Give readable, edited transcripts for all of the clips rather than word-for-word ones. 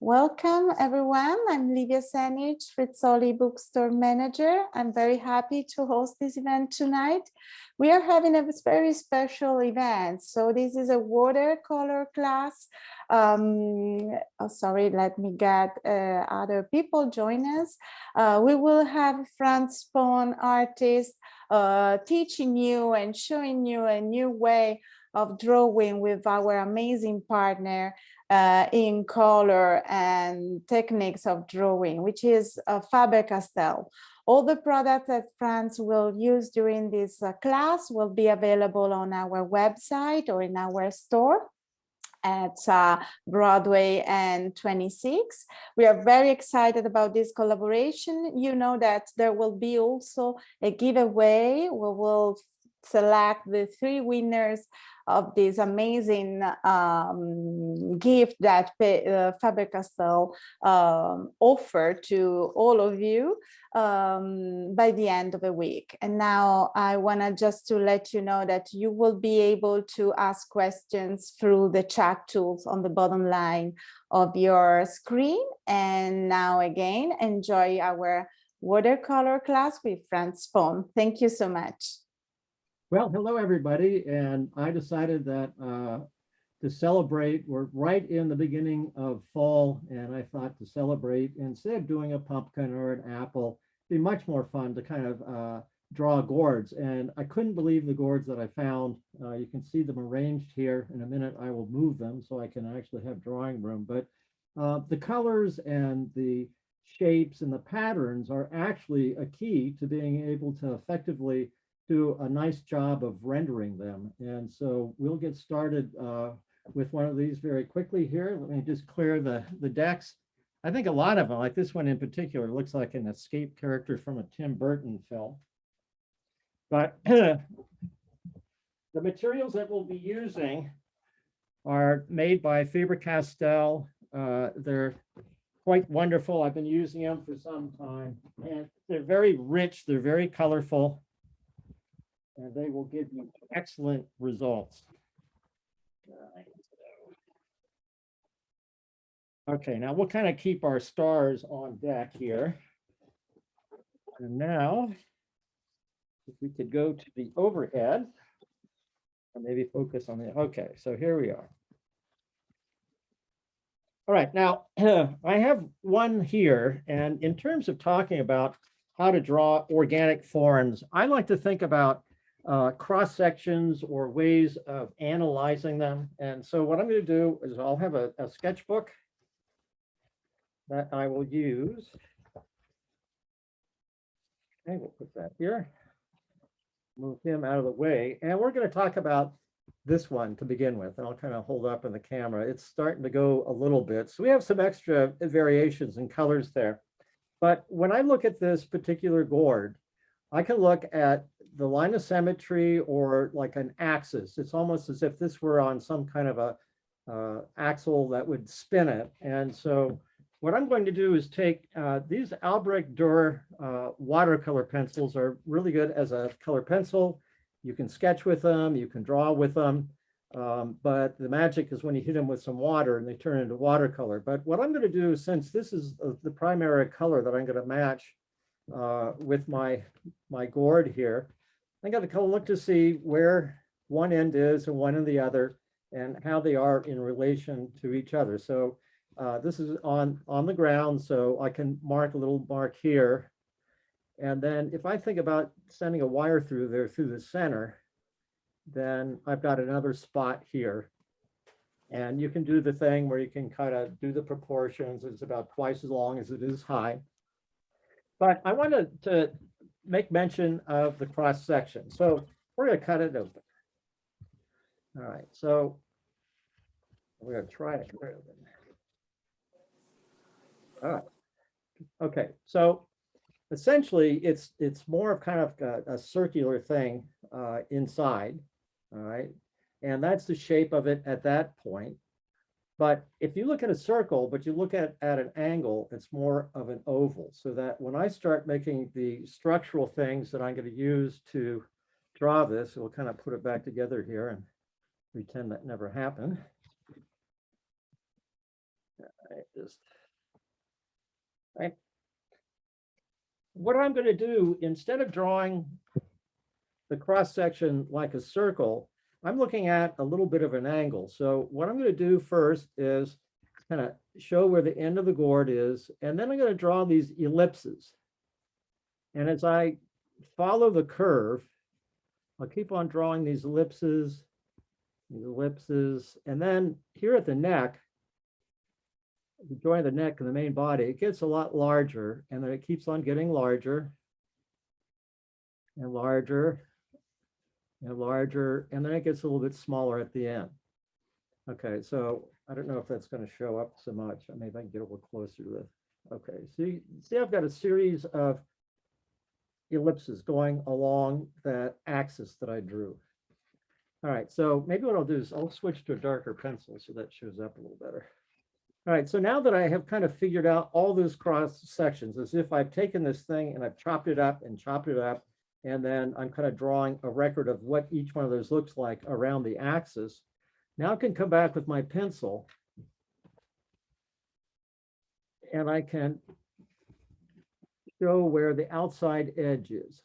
Welcome, everyone. I'm Livia Senic, Rizzoli Bookstore Manager. I'm very happy to host this event tonight. We are having a very special event. So this is a watercolor class. Sorry, let me get other people join us. We will have Franz Spohn, artist, teaching you and showing you a new way of drawing with our amazing partner in color and techniques of drawing, which is Faber Castell. All the products that Franz will use during this class will be available on our website or in our store at Broadway and 26. We are very excited about this collaboration. You know that there will be also a giveaway. We will select the 3 winners of this amazing gift that Faber Castell offered to all of you by the end of the week. And now I want to just to let you know that you will be able to ask questions through the chat tools on the bottom line of your screen. And now again, enjoy our watercolor class with Franz Spohn. Thank you so much. Well, hello, everybody. And I decided that to celebrate, we're right in the beginning of fall, and I thought to celebrate, instead of doing a pumpkin or an apple, it'd be much more fun to kind of draw gourds. And I couldn't believe the gourds that I found. You can see them arranged here. In a minute, I will move them so I can actually have drawing room. But the colors and the shapes and the patterns are actually a key to being able to effectively do a nice job of rendering them. And so we'll get started with one of these very quickly here. Let me just clear the decks. I think a lot of them, like this one in particular, looks like an escape character from a Tim Burton film. But the materials that we'll be using are made by Faber Castell. They're quite wonderful. I've been using them for some time, and they're very rich. They're very colorful, and they will give you excellent results. Okay, now we'll kind of keep our stars on deck here. And now, if we could go to the overhead, or maybe focus on the, okay, so here we are. All right, now I have one here, and in terms of talking about how to draw organic forms, I like to think about cross sections or ways of analyzing them. And so what I'm going to do is I'll have a sketchbook that I will use. Okay, we'll put that here. Move him out of the way. And we're going to talk about this one to begin with. And I'll kind of hold up in the camera. It's starting to go a little bit. So we have some extra variations in colors there. But when I look at this particular gourd, I can look at the line of symmetry or like an axis. It's almost as if this were on some kind of a axle that would spin it. And so what I'm going to do is take these Albrecht Durer watercolor pencils are really good as a color pencil. You can sketch with them, you can draw with them, but the magic is when you hit them with some water and they turn into watercolor. But what I'm going to do, since this is the primary color that I'm going to match with my gourd here, I got to look to see where one end is and one and the other and how they are in relation to each other. So this is on the ground, so I can mark a little mark here. And then if I think about sending a wire through there through the center, then I've got another spot here. And you can do the thing where you can kind of do the proportions. It's about twice as long as it is high. But I wanted to make mention of the cross section. So we're going to cut it open. All right, so we're going to try to cut it open. All right. Okay, so essentially it's more of kind of a circular thing inside. All right, and that's the shape of it at that point. But if you look at a circle, but you look at an angle, it's more of an oval. So that when I start making the structural things that I'm going to use to draw this, we'll kind of put it back together here and pretend that never happened. Right. What I'm going to do, instead of drawing the cross section like a circle, I'm looking at a little bit of an angle. So what I'm going to do first is kind of show where the end of the gourd is, and then I'm going to draw these ellipses. And as I follow the curve, I'll keep on drawing these ellipses, and then here at the neck, the joint of the neck and the main body, it gets a lot larger, and then it keeps on getting larger and larger and larger, and then it gets a little bit smaller at the end. Okay, so I don't know if that's going to show up so much. Maybe I can get a little closer to this. Okay, so you see I've got a series of ellipses going along that axis that I drew. All right, so maybe what I'll do is I'll switch to a darker pencil so that shows up a little better. All right, so now that I have kind of figured out all those cross sections, as if I've taken this thing and I've chopped it up and chopped it up, and then I'm kind of drawing a record of what each one of those looks like around the axis. Now I can come back with my pencil and I can show where the outside edge is.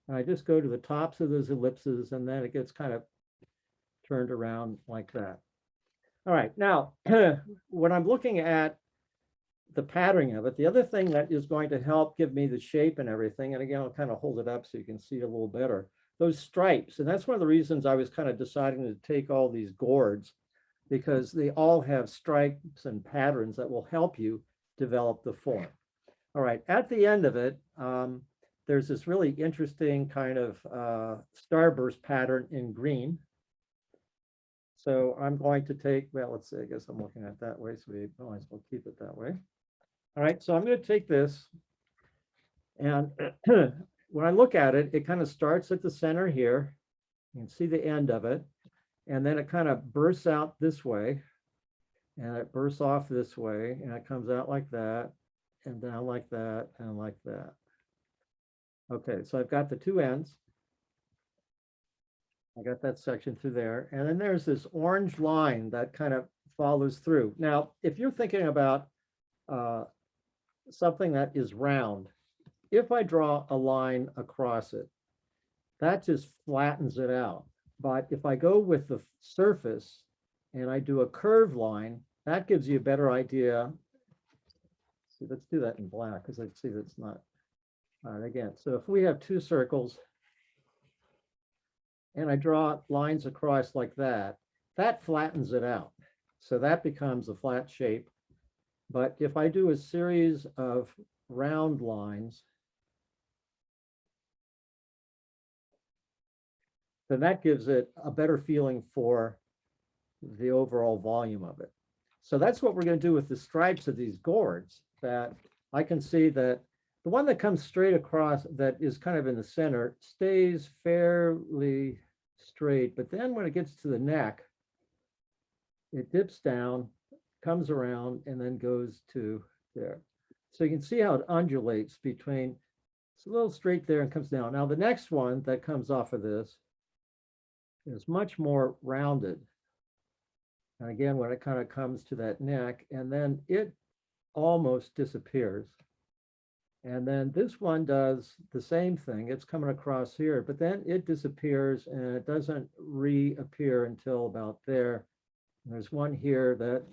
And I just go to the tops of those ellipses, and then it gets kind of turned around like that. All right, now, when I'm looking at the patterning of it, the other thing that is going to help give me the shape and everything, and again, I'll kind of hold it up so you can see it a little better, those stripes. And that's one of the reasons I was kind of deciding to take all these gourds, because they all have stripes and patterns that will help you develop the form. All right, at the end of it, there's this really interesting kind of starburst pattern in green. So I'm going to take, well, let's see, I guess I'm looking at it that way, so we might as well keep it that way. All right, so I'm going to take this, and when I look at it, it kind of starts at the center here. You can see the end of it, and then it kind of bursts out this way, and it bursts off this way, and it comes out like that, and down like that, and like that. Okay, so I've got the two ends. I got that section through there. And then there's this orange line that kind of follows through. Now, if you're thinking about something that is round, if I draw a line across it, that just flattens it out. But if I go with the surface and I do a curved line, that gives you a better idea. See, let's do that in black because I see that's not. All right, again, so if we have two circles and I draw lines across like that, that flattens it out. So that becomes a flat shape. But if I do a series of round lines, then that gives it a better feeling for the overall volume of it. So that's what we're going to do with the stripes of these gourds, that I can see that the one that comes straight across, that is kind of in the center, stays fairly straight. But then when it gets to the neck, it dips down, comes around, and then goes to there. So you can see how it undulates between, it's a little straight there and comes down. Now the next one that comes off of this is much more rounded. And again, when it kind of comes to that neck, and then it almost disappears. And then this one does the same thing. It's coming across here, but then it disappears and it doesn't reappear until about there. And there's one here that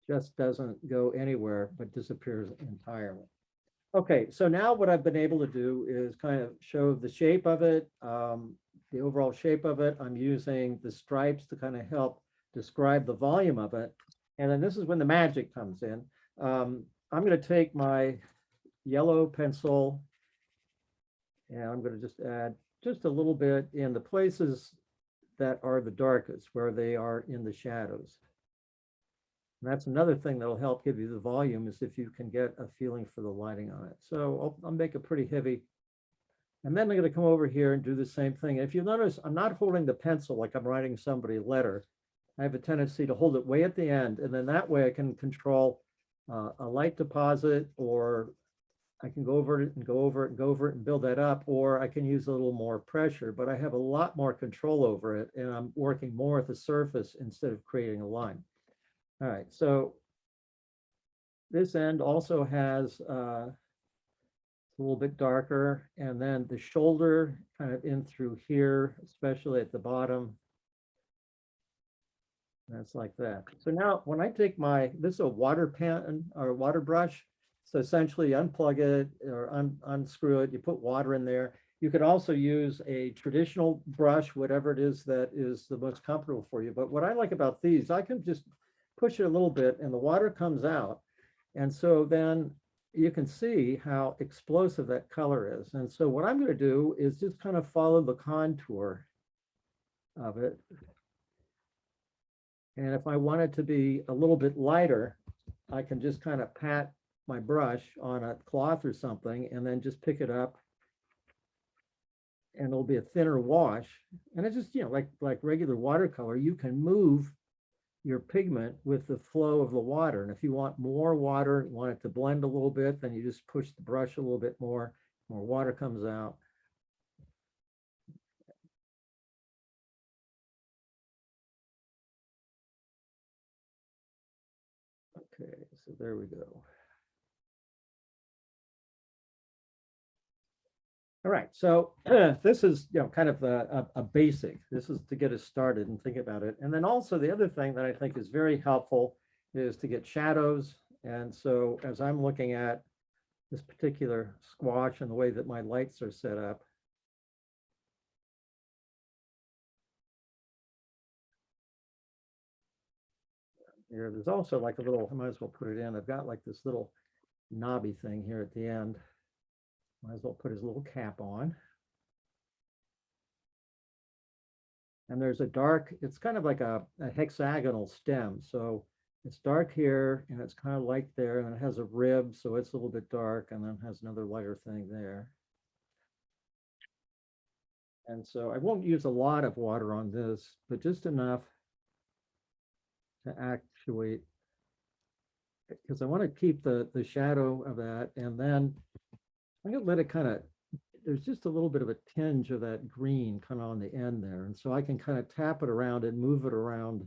just doesn't go anywhere, but disappears entirely. Okay, so now what I've been able to do is kind of show the shape of it, the overall shape of it. I'm using the stripes to kind of help describe the volume of it. And then this is when the magic comes in. I'm going to take my yellow pencil and I'm going to just add just a little bit in the places that are the darkest, where they are in the shadows. And that's another thing that'll help give you the volume, is if you can get a feeling for the lighting on it. So I'll make it pretty heavy. And then I'm going to come over here and do the same thing. If you notice, I'm not holding the pencil like I'm writing somebody a letter. I have a tendency to hold it way at the end, and then that way I can control a light deposit or I can go over it and go over it and go over it and build that up, or I can use a little more pressure, but I have a lot more control over it, and I'm working more at the surface instead of creating a line. All right, so this end also has a little bit darker, and then the shoulder kind of in through here, especially at the bottom. That's like that. So now when I take this is a water pen or water brush. So essentially unplug it or unscrew it, you put water in there. You could also use a traditional brush, whatever it is that is the most comfortable for you. But what I like about these, I can just push it a little bit and the water comes out. And so then you can see how explosive that color is. And so what I'm going to do is just kind of follow the contour of it. And if I want it to be a little bit lighter, I can just kind of pat my brush on a cloth or something and then just pick it up and it'll be a thinner wash. And it's just, you know, like regular watercolor, you can move your pigment with the flow of the water. And if you want more water, want it to blend a little bit, then you just push the brush a little bit more water comes out. Okay, so there we go. All right, so this is, you know, kind of a basic. This is to get us started and think about it. And then also the other thing that I think is very helpful is to get shadows. And so as I'm looking at this particular squash and the way that my lights are set up, there's also like a little, I might as well put it in. I've got like this little knobby thing here at the end. Might as well put his little cap on. And there's a dark, it's kind of like a hexagonal stem. So it's dark here and it's kind of light there, and it has a rib, so it's a little bit dark, and then has another lighter thing there. And so I won't use a lot of water on this, but just enough to actuate, because I want to keep the shadow of that. And then I'm going to let it kind of, there's just a little bit of a tinge of that green kind of on the end there. And so I can kind of tap it around and move it around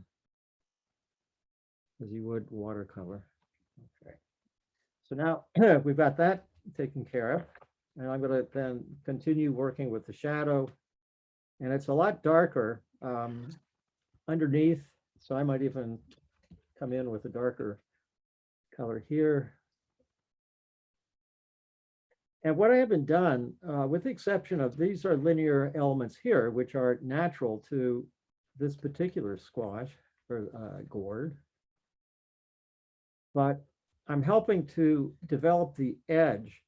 as you would watercolor. Okay. So now we've got that taken care of. And I'm going to then continue working with the shadow. And it's a lot darker underneath. So I might even come in with a darker color here. And what I haven't done, with the exception of these are linear elements here, which are natural to this particular squash or gourd. But I'm helping to develop the edge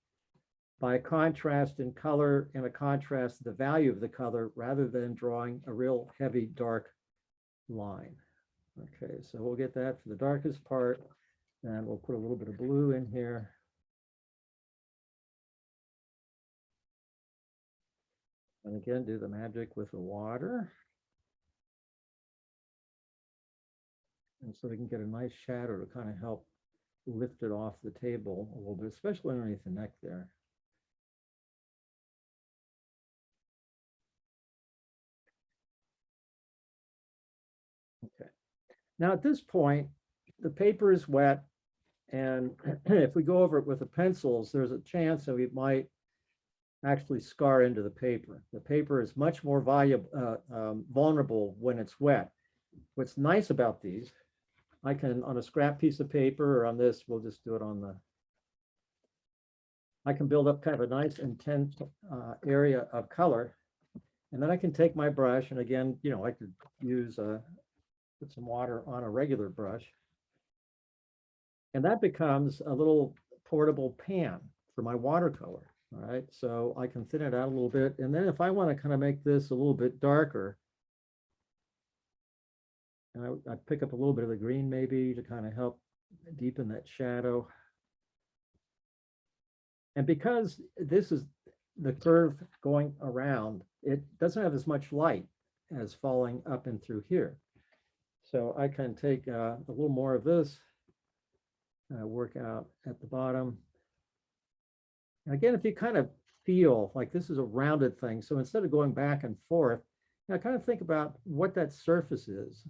by a contrast in color and a contrast in the value of the color rather than drawing a real heavy dark line. Okay, so we'll get that for the darkest part, and we'll put a little bit of blue in here. And again, do the magic with the water. And so we can get a nice shadow to kind of help lift it off the table a little bit, especially underneath the neck there. Okay. Now at this point, the paper is wet, and if we go over it with the pencils, there's a chance that we might actually scar into the paper. The paper is much more vulnerable when it's wet. What's nice about these, I can, on a scrap piece of paper or on this, we'll just do it on the, I can build up kind of a nice intense area of color. And then I can take my brush, and again, you know, I could use, put some water on a regular brush. And that becomes a little portable pan for my watercolor. All right, so I can thin it out a little bit. And then if I want to kind of make this a little bit darker, and I pick up a little bit of the green maybe to kind of help deepen that shadow. And because this is the curve going around, it doesn't have as much light as falling up and through here. So I can take a little more of this, work out at the bottom. And again, if you kind of feel like this is a rounded thing, so instead of going back and forth, kind of think about what that surface is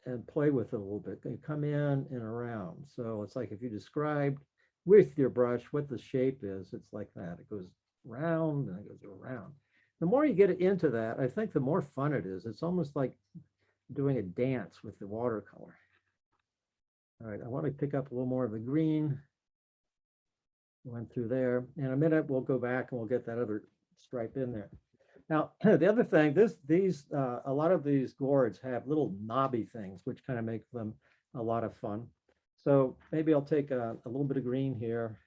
and play with it a little bit. You come in and around. So it's like if you described with your brush what the shape is, it's like that. It goes round and it goes around. The more you get into that, I think the more fun it is. It's almost like doing a dance with the watercolor. All right, I want to pick up a little more of the green. Went through there. In a minute, we'll go back and we'll get that other stripe in there. Now, the other thing, a lot of these gourds have little knobby things, which kind of make them a lot of fun. So maybe I'll take a little bit of green here.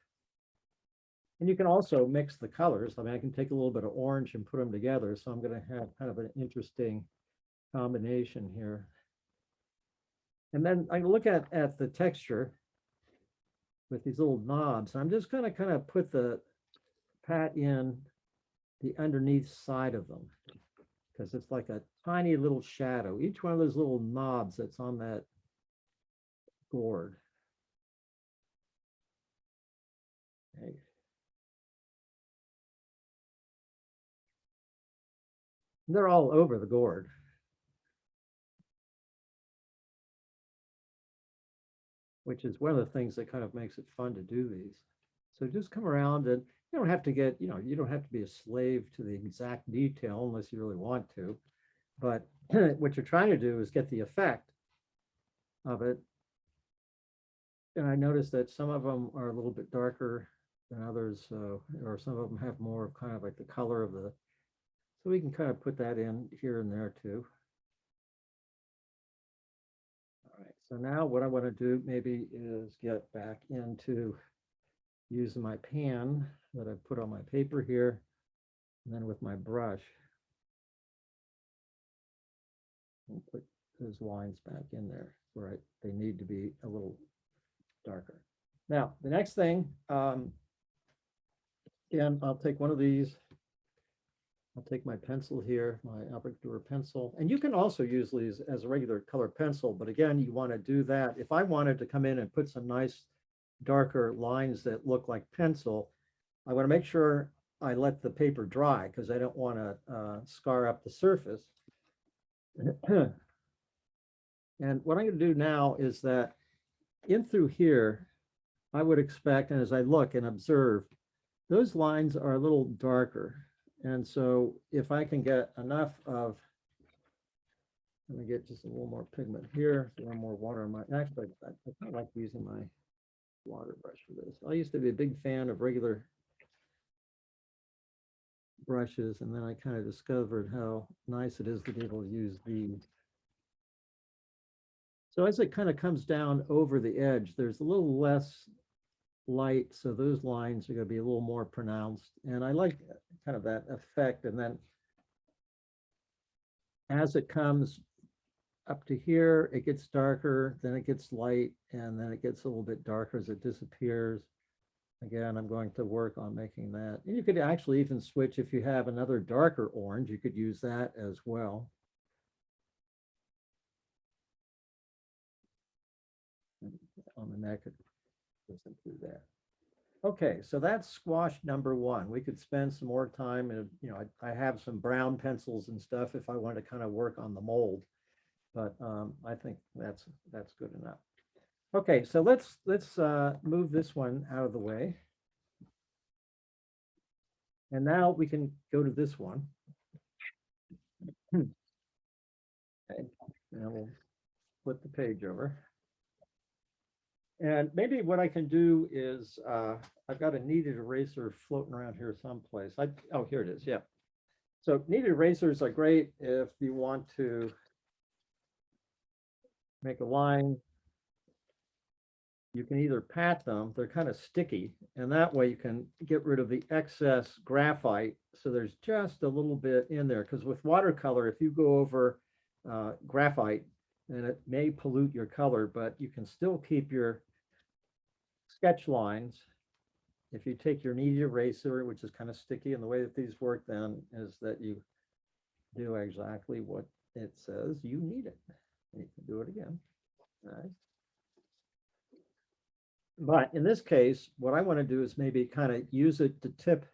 And you can also mix the colors. I mean, I can take a little bit of orange and put them together. So I'm going to have kind of an interesting combination here. And then I look at the texture with these little knobs. I'm just going to kind of put the pat in the underneath side of them because it's like a tiny little shadow. Each one of those little knobs that's on that gourd. Okay. They're all over the gourd. Which is one of the things that kind of makes it fun to do these. So just come around and you don't have to get, you don't have to be a slave to the exact detail unless you really want to. But what you're trying to do is get the effect of it. And I noticed that some of them are a little bit darker than others, or some of them have more kind of like the color of the, so we can kind of put that in here and there too. All right, so now what I want to do maybe is get back into using my pan that I put on my paper here, and then with my brush, and put those lines back in there where they need to be a little darker. Now, the next thing, again, I'll take one of these. I'll take my pencil here, my Albrecht Durer pencil, and you can also use these as a regular color pencil, but again, you want to do that. If I wanted to come in and put some nice darker lines that look like pencil, I want to make sure I let the paper dry because I don't want to scar up the surface. And what I'm going to do now is that in through here, I would expect, and as I look and observe, those lines are a little darker. And so if I can get enough of, let me get just a little more pigment here, a little more water on my, actually, I kind of like using my water brush for this. I used to be a big fan of regular brushes, and then I kind of discovered how nice it is to be able to use these. So as it kind of comes down over the edge, there's a little less light, so those lines are going to be a little more pronounced, and I like kind of that effect. And then as it comes up to here, it gets darker, then it gets light, and then it gets a little bit darker as it disappears. Again, I'm going to work on making that. And you could actually even switch if you have another darker orange, you could use that as well. On the neck, it goes through there. Okay, so that's squash number one. We could spend some more time, and I have some brown pencils and stuff if I want to kind of work on the mold, but I think that's good enough. Okay, so let's move this one out of the way, and now we can go to this one. Okay, now we'll flip the page over. And maybe what I can do is, I've got a kneaded eraser floating around here someplace. Oh, here it is, yeah. So kneaded erasers are great if you want to make a line. You can either pat them, they're kind of sticky, and that way you can get rid of the excess graphite. So there's just a little bit in there, because with watercolor, if you go over graphite, then it may pollute your color, but you can still keep your sketch lines. If you take your kneaded eraser, which is kind of sticky, and the way that these work then is that you do exactly what it says you need it. And you can do it again. All right. But in this case, what I want to do is maybe kind of use it to tip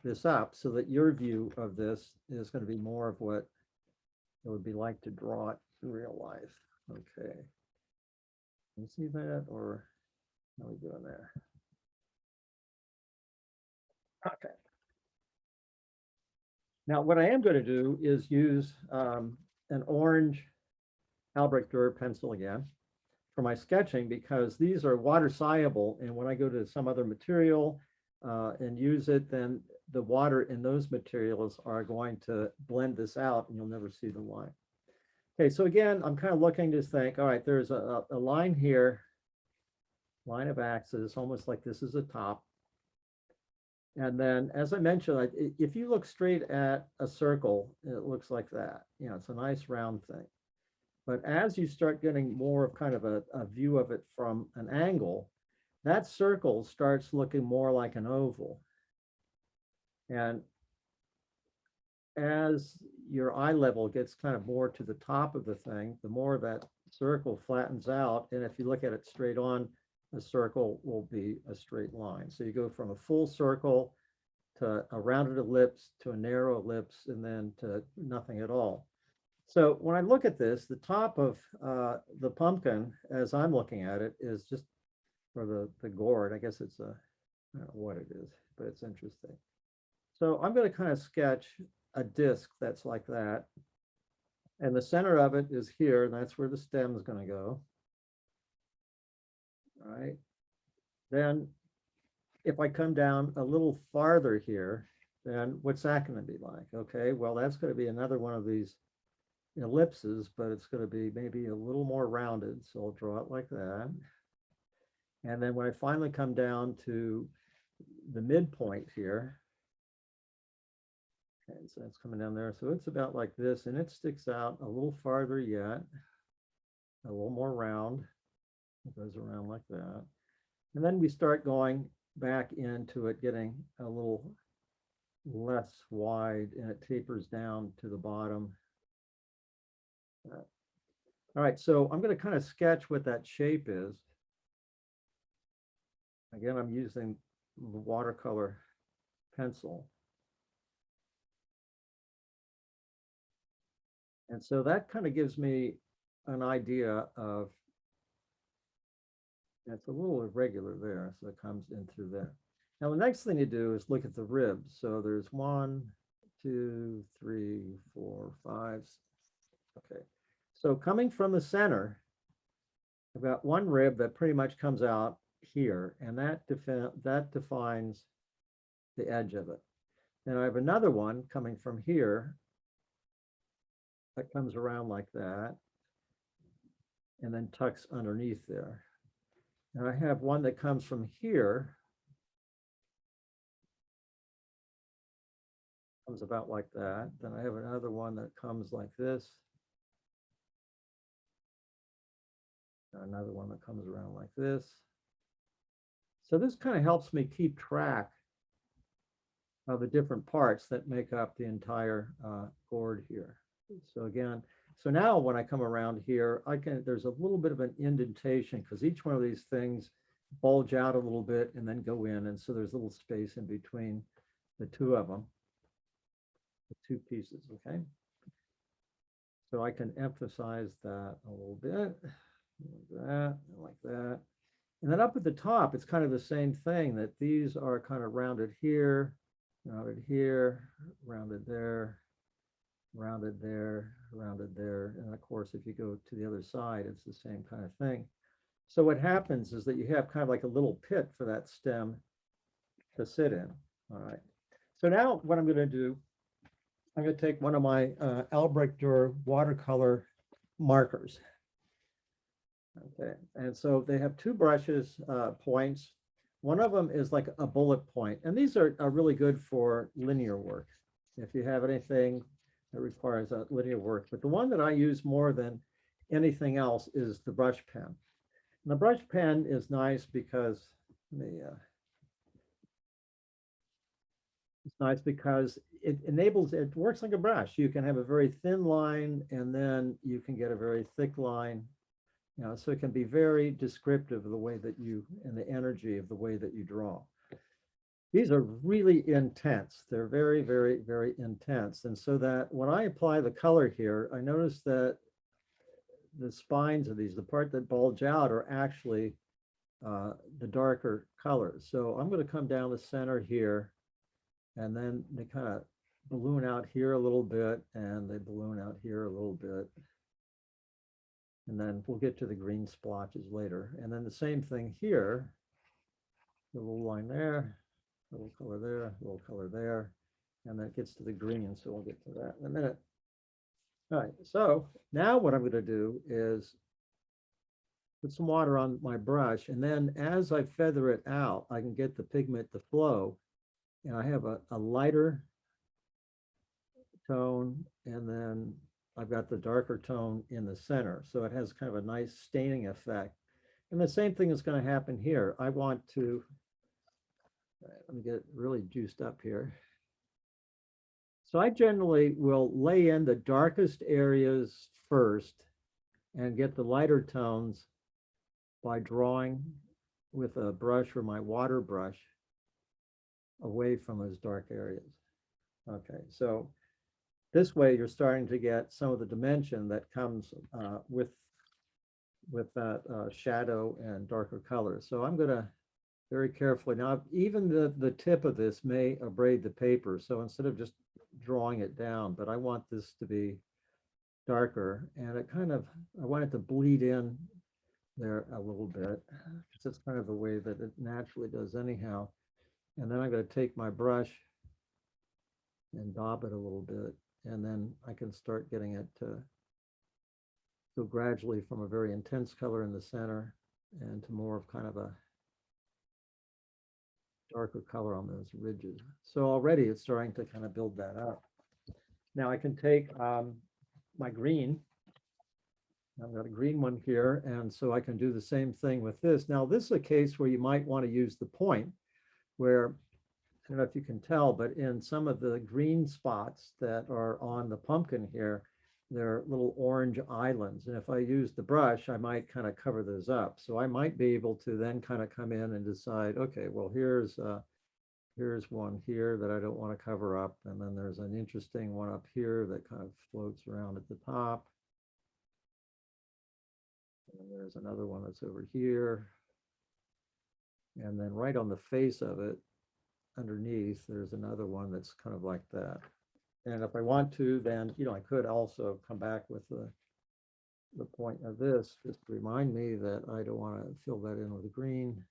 this up so that your view of this is going to be more of what it would be like to draw it in real life. Okay. Can you see that, or how are we doing there? Okay. Now, what I am going to do is use an orange Albrecht Durer pencil again for my sketching, because these are water soluble, and when I go to some other material and use it, then the water in those materials are going to blend this out and you'll never see the line. Okay, so again, I'm kind of looking to think, all right, there's a line here, line of axis, almost like this is a top. And then, as I mentioned, if you look straight at a circle, it looks like that. You know, it's a nice round thing. But as you start getting more of kind of a view of it from an angle, that circle starts looking more like an oval. And as your eye level gets kind of more to the top of the thing, the more that circle flattens out. And if you look at it straight on, a circle will be a straight line. So you go from a full circle to a rounded ellipse to a narrow ellipse, and then to nothing at all. So when I look at this, the top of the pumpkin, as I'm looking at it, is just for the gourd. I guess it's I don't know what it is, but it's interesting. So I'm going to kind of sketch a disc that's like that. And the center of it is here, and that's where the stem is going to go. All right. Then if I come down a little farther here, then what's that going to be like? Okay, well, that's going to be another one of these ellipses, but it's going to be maybe a little more rounded. So I'll draw it like that. And then when I finally come down to the midpoint here, okay, so it's coming down there. So it's about like this, and it sticks out a little farther yet, a little more round. It goes around like that. And then we start going back into it, getting a little less wide, and it tapers down to the bottom. All right, so I'm going to kind of sketch what that shape is. Again, I'm using the watercolor pencil. And so that kind of gives me an idea of, it's a little irregular there, so it comes in through there. Now, the next thing to do is look at the ribs. So there's 1, 2, 3, 4, 5. Okay. So coming from the center, I've got one rib that pretty much comes out here, and that defines the edge of it. Then I have another one coming from here that comes around like that, and then tucks underneath there. And I have one that comes from here, comes about like that. Then I have another one that comes like this. Another one that comes around like this. So this kind of helps me keep track of the different parts that make up the entire gourd here. So again, so now when I come around here, there's a little bit of an indentation because each one of these things bulge out a little bit and then go in. And so there's a little space in between the two of them, the two pieces, okay? So I can emphasize that a little bit. Like that, like that. And then up at the top, it's kind of the same thing, that these are kind of rounded here, rounded here, rounded there, rounded there, rounded there. And of course, if you go to the other side, it's the same kind of thing. So what happens is that you have kind of like a little pit for that stem to sit in. All right. So now what I'm going to do, I'm going to take one of my Albrecht Durer watercolor markers. Okay, and so they have two brushes, points. One of them is like a bullet point, and these are really good for linear work. If you have anything that requires a linear work, but the one that I use more than anything else is the brush pen. And the brush pen is nice because it's nice because it works like a brush. You can have a very thin line, and then you can get a very thick line. You know, so it can be very descriptive of the way that you, and the energy of the way that you draw. These are really intense. They're very, very, very intense. And so that when I apply the color here, I notice that the spines of these, the part that bulge out, are actually the darker colors. So I'm going to come down the center here, and then they kind of balloon out here a little bit, and they balloon out here a little bit. And then we'll get to the green splotches later. And then the same thing here, the little line there, a little color there, a little color there, and then it gets to the green. So we'll get to that in a minute. All right, so now what I'm going to do is put some water on my brush, and then as I feather it out, I can get the pigment to flow. And I have a lighter tone, and then I've got the darker tone in the center. So it has kind of a nice staining effect. And the same thing is going to happen here. I want to, let me get it really juiced up here. So I generally will lay in the darkest areas first and get the lighter tones by drawing with a brush or my water brush away from those dark areas. Okay, so this way you're starting to get some of the dimension that comes with that shadow and darker colors. So I'm going to very carefully, now even the tip of this may abrade the paper. So instead of just drawing it down, but I want this to be darker, and it kind of, I want it to bleed in there a little bit, because it's kind of the way that it naturally does anyhow. And then I'm going to take my brush and daub it a little bit, and then I can start getting it to go gradually from a very intense color in the center and to more of kind of a darker color on those ridges. So already it's starting to kind of build that up. Now I can take my green. I've got a green one here, and so I can do the same thing with this. Now this is a case where you might want to use the point, where, I don't know if you can tell, but in some of the green spots that are on the pumpkin here, there are little orange islands. And if I use the brush, I might kind of cover those up. So I might be able to then kind of come in and decide, okay, well, here's one here that I don't want to cover up. And then there's an interesting one up here that kind of floats around at the top. And there's another one that's over here. And then right on the face of it, underneath, there's another one that's kind of like that. And if I want to, then, you know, I could also come back with the point of this, just to remind me that I don't want to fill that in with green.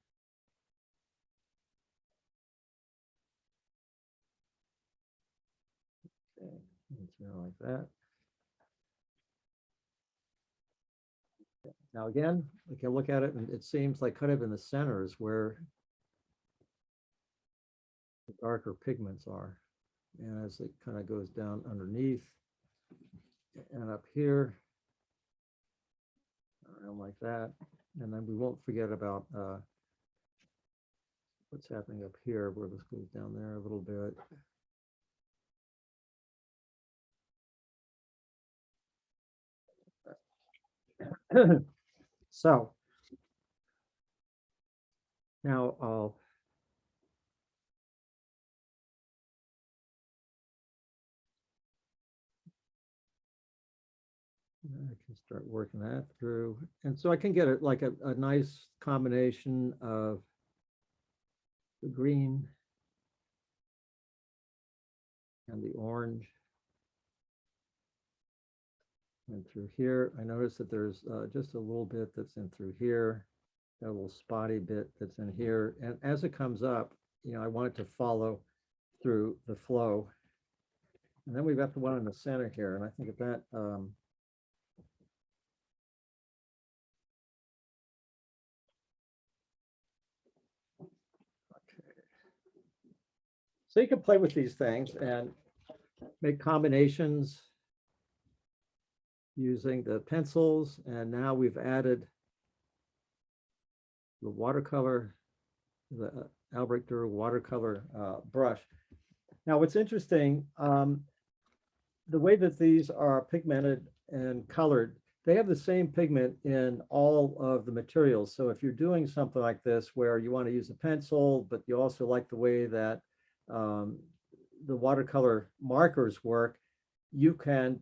Okay, like that. Now again, we can look at it, and it seems like kind of in the center is where the darker pigments are. And as it kind of goes down underneath and up here, around like that. And then we won't forget about what's happening up here, where this goes down there a little bit. So now I can start working that through. And so I can get it like a nice combination of the green and the orange. And through here, I notice that there's just a little bit that's in through here, got a little spotty bit that's in here. And as it comes up, you know, I want it to follow through the flow. And then we've got the one in the center here. And I think that so you can play with these things and make combinations using the pencils. And now we've added the watercolor, the Albrecht Durer Watercolor brush. Now what's interesting, the way that these are pigmented and colored they have the same pigment in all of the materials. So if you're doing something like this where you want to use a pencil, but you also like the way that the watercolor markers work, you can,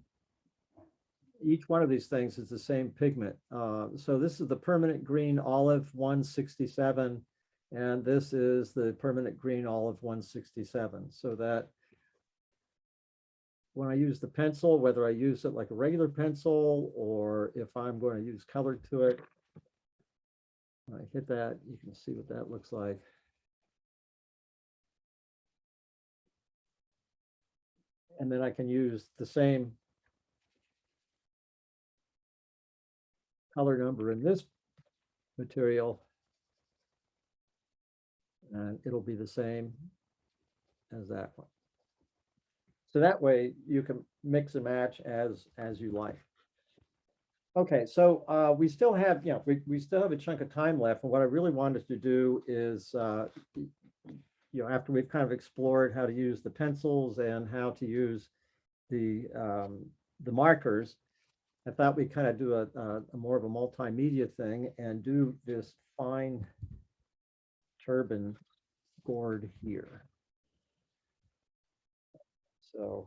each one of these things is the same pigment. So this is the permanent green olive 167, and this is the permanent green olive 167. So that when I use the pencil, whether I use it like a regular pencil or if I'm going to use color to it, when I hit that, you can see what that looks like. And then I can use the same color number in this material, and it'll be the same as that one. So that way you can mix and match as you like. Okay, so we still have, we still have a chunk of time left. And what I really wanted to do is, after we've kind of explored how to use the pencils and how to use the markers, I thought we'd kind of do a more of a multimedia thing and do this fine turban gourd here. So,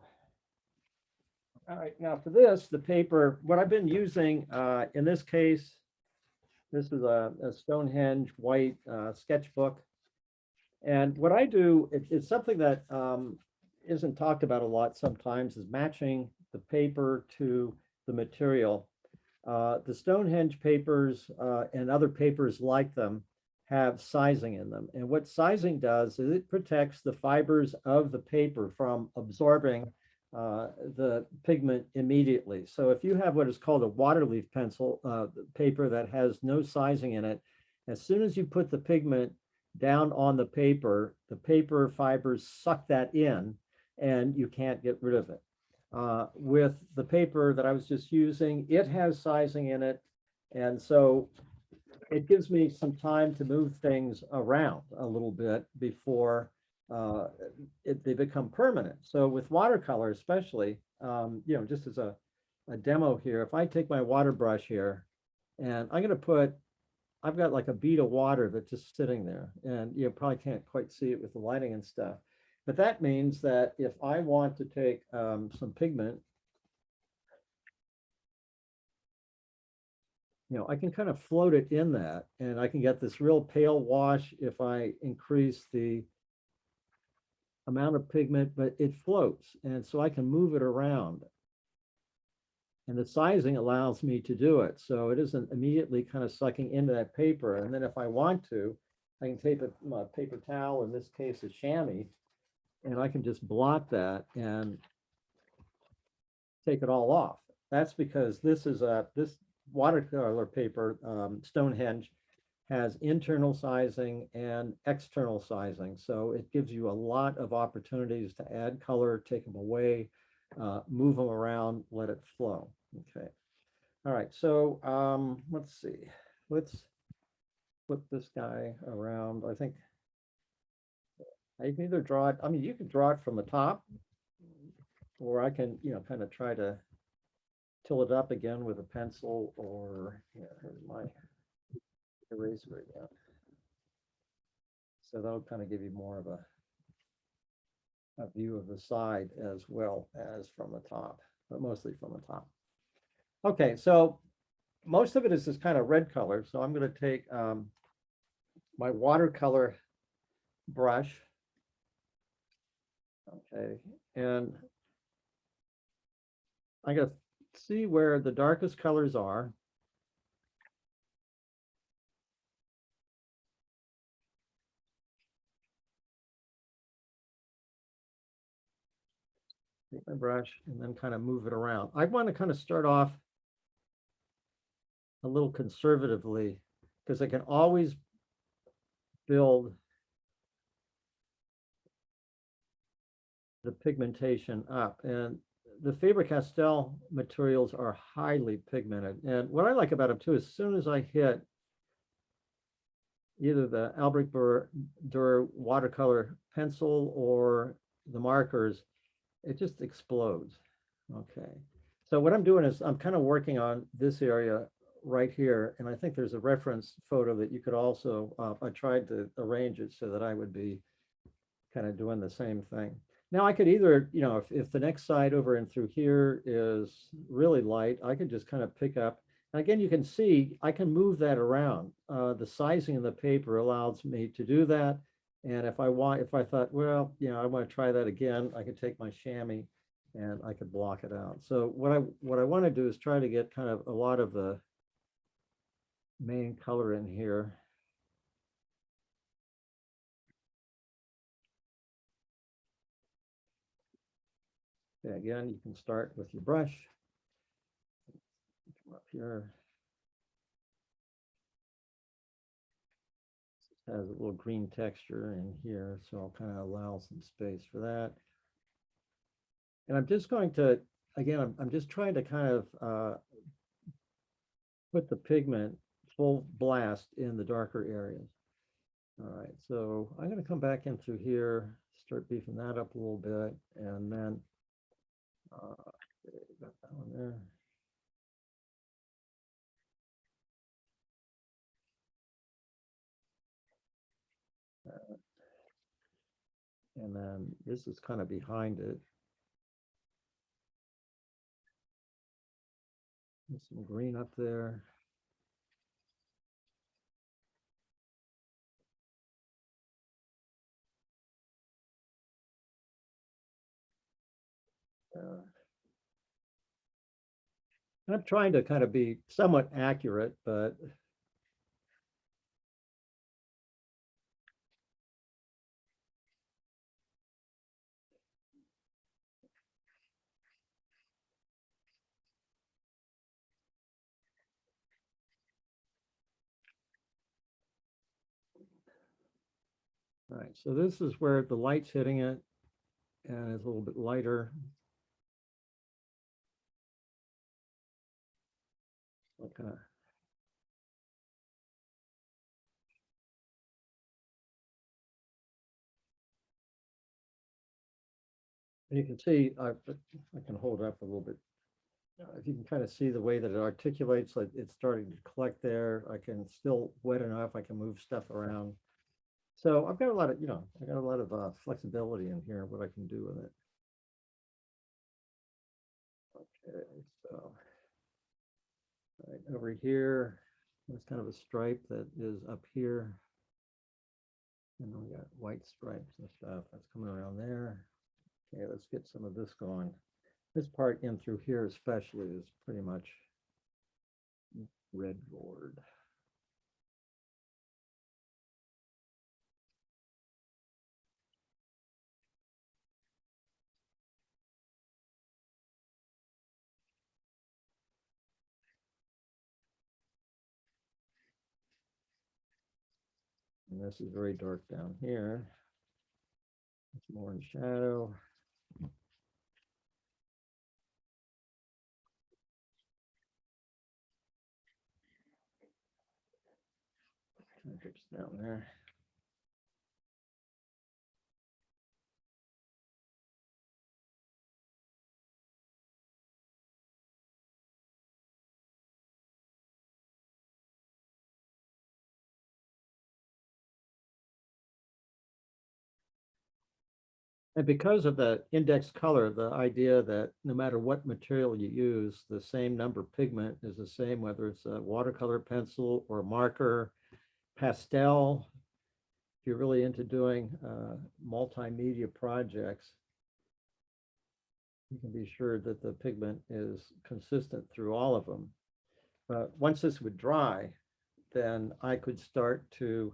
all right, now for this, the paper, what I've been using in this case, this is a Stonehenge white sketchbook. And what I do, it's something that isn't talked about a lot sometimes, is matching the paper to the material. The Stonehenge papers and other papers like them have sizing in them. And what sizing does is it protects the fibers of the paper from absorbing the pigment immediately. So if you have what is called a waterleaf pencil paper that has no sizing in it, as soon as you put the pigment down on the paper fibers suck that in and you can't get rid of it. With the paper that I was just using, it has sizing in it. And so it gives me some time to move things around a little bit before they become permanent. So with watercolor, especially, just as a demo here, if I take my water brush here and I'm going to put, I've got like a bead of water that's just sitting there, and you probably can't quite see it with the lighting and stuff. But that means that if I want to take some pigment, I can kind of float it in that, and I can get this real pale wash if I increase the amount of pigment, but it floats. And so I can move it around. And the sizing allows me to do it. So it isn't immediately kind of sucking into that paper. And then if I want to, I can take a paper towel, in this case, a chamois, and I can just blot that and take it all off. That's because this watercolor paper, Stonehenge, has internal sizing and external sizing. So it gives you a lot of opportunities to add color, take them away, move them around, let it flow. Okay. All right. So let's see. Let's flip this guy around. I think I can either draw it. I mean, you can draw it from the top, or I can, kind of try to till it up again with a pencil, or here's my eraser again. So that'll kind of give you more of a view of the side as well as from the top, but mostly from the top. Okay, so most of it is this kind of red color. So I'm going to take my watercolor brush. Okay, and I'm going to see where the darkest colors are. Take my brush and then kind of move it around. I want to kind of start off a little conservatively, because I can always build the pigmentation up. And the Faber Castell materials are highly pigmented. And what I like about them too, as soon as I hit either the Albrecht Durer Watercolor Pencil or the markers, it just explodes. Okay. So what I'm doing is I'm kind of working on this area right here, and I think there's a reference photo that you could also, I tried to arrange it so that I would be kind of doing the same thing. Now I could either, if the next side over and through here is really light, I could just kind of pick up. And again, you can see I can move that around. The sizing of the paper allows me to do that. And if I thought, well, I want to try that again, I could take my chamois and I could block it out. So what I want to do is try to get kind of a lot of the main color in here. Okay, again, you can start with your brush. Come up here. It has a little green texture in here, so I'll kind of allow some space for that. And I'm just going to, again, I'm just trying to kind of put the pigment full blast in the darker areas. All right, so I'm going to come back in through here, start beefing that up a little bit, and then got that one there. And then this is kind of behind it. There's some green up there. I'm trying to kind of be somewhat accurate, but all right, so this is where the light's hitting it, and it's a little bit lighter. Okay. And you can see, I can hold up a little bit. If you can kind of see the way that it articulates, like it's starting to collect there. I can still wet enough. I can move stuff around. So I've got a lot of, I got a lot of flexibility in here, what I can do with it. Okay, so right over here, there's kind of a stripe that is up here. And then we got white stripes and stuff that's coming around there. Okay, let's get some of this going. This part in through here especially is pretty much red gourd. And this is very dark down here. It's more in shadow. Drips down there. And because of the index color, the idea that no matter what material you use, the same number of pigment is the same, whether it's a watercolor pencil or marker, pastel. If you're really into doing multimedia projects, you can be sure that the pigment is consistent through all of them. But once this would dry, then I could start to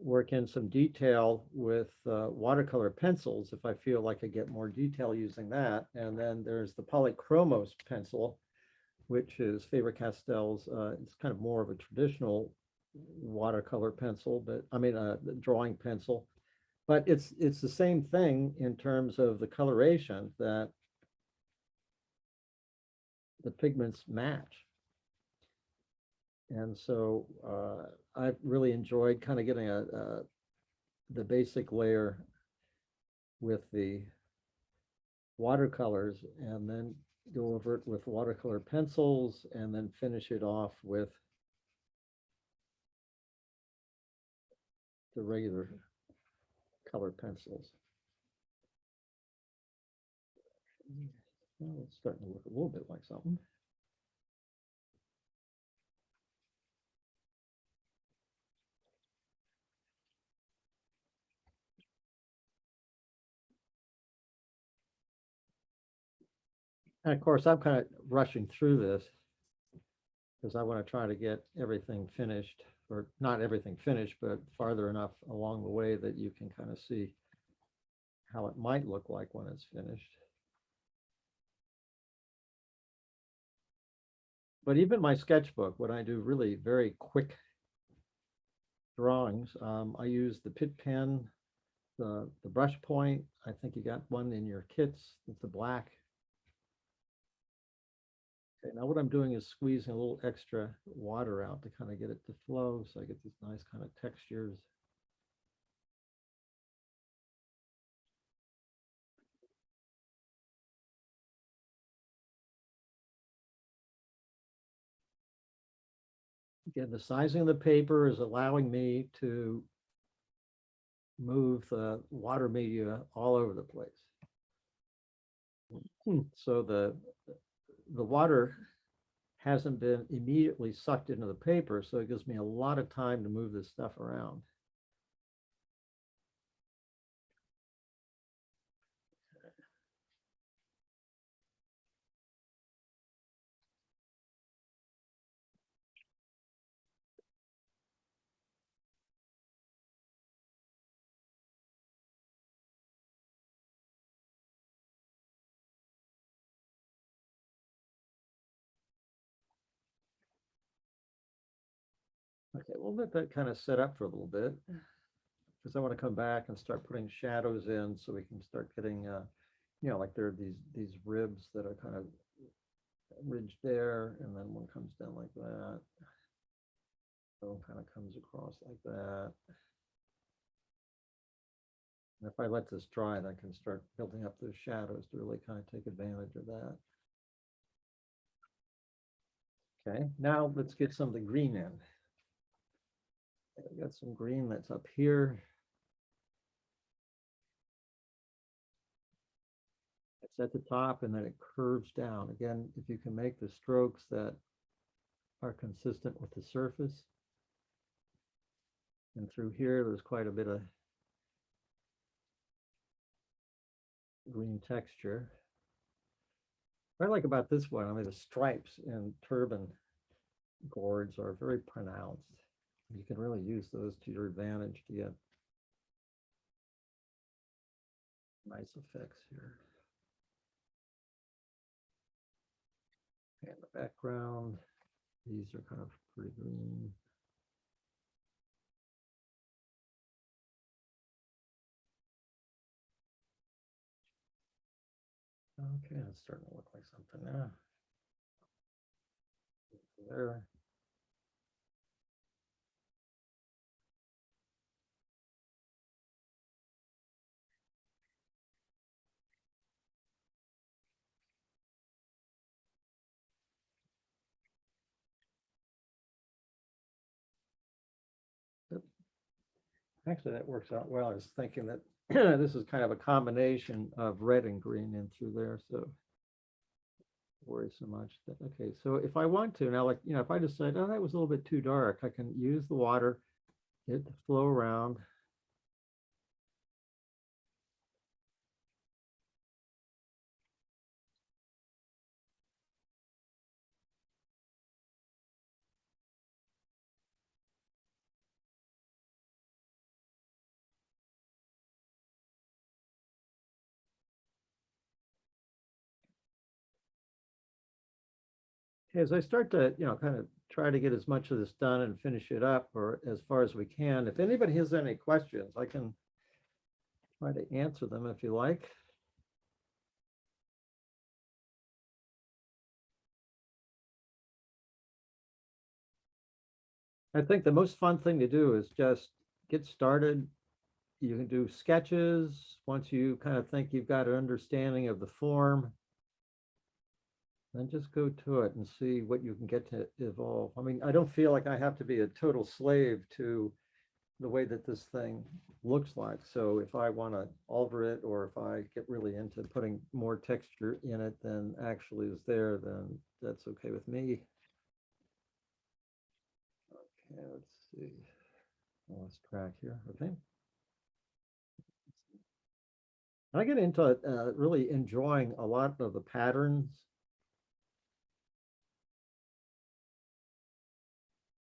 work in some detail with watercolor pencils if I feel like I get more detail using that. And then there's the Polychromos pencil, which is Faber Castell's, it's kind of more of a traditional watercolor pencil, but I mean, drawing pencil. But it's the same thing in terms of the coloration, that the pigments match. And so I've really enjoyed kind of getting the basic layer with the watercolors and then go over it with watercolor pencils and then finish it off with the regular color pencils. Well, it's starting to look a little bit like something. And of course, I'm kind of rushing through this because I want to try to get everything finished, or not everything finished, but farther enough along the way that you can kind of see how it might look like when it's finished. But even my sketchbook, when I do really very quick drawings, I use the Pitt pen, the brush point. I think you got one in your kits. It's the black. Okay, now what I'm doing is squeezing a little extra water out to kind of get it to flow, so I get these nice kind of textures. Again, the sizing of the paper is allowing me to move the water media all over the place. So the water hasn't been immediately sucked into the paper, so it gives me a lot of time to move this stuff around. Okay, we'll let that kind of set up for a little bit because I want to come back and start putting shadows in so we can start getting, you know, like there are these ribs that are kind of ridged there, and then one comes down like that. So it kind of comes across like that. And if I let this dry, then I can start building up those shadows to really kind of take advantage of that. Okay, now let's get some of the green in. I got some green that's up here. It's at the top and then it curves down. Again, if you can make the strokes that are consistent with the surface. And through here, there's quite a bit of green texture. What I like about this one, I mean, the stripes and turban gourds are very pronounced. You can really use those to your advantage to get nice effects here. And the background, these are kind of pretty green. Okay, it's starting to look like something now. There. Actually, that works out well. I was thinking that this is kind of a combination of red and green in through there, so worry so much that, okay, so if I want to now, like, you know, if I decide, oh, that was a little bit too dark, I can use the water, get it to flow around. As I start to, you know, kind of try to get as much of this done and finish it up, or as far as we can, if anybody has any questions, I can try to answer them if you like. I think the most fun thing to do is just get started. You can do sketches once you kind of think you've got an understanding of the form. and just go to it and see what you can get to evolve. I mean, I don't feel like I have to be a total slave to the way that this thing looks like. So if I want to alter it, or if I get really into putting more texture in it than actually is there, then that's okay with me. Okay, let's see. I lost track here. Okay. I get into really enjoying a lot of the patterns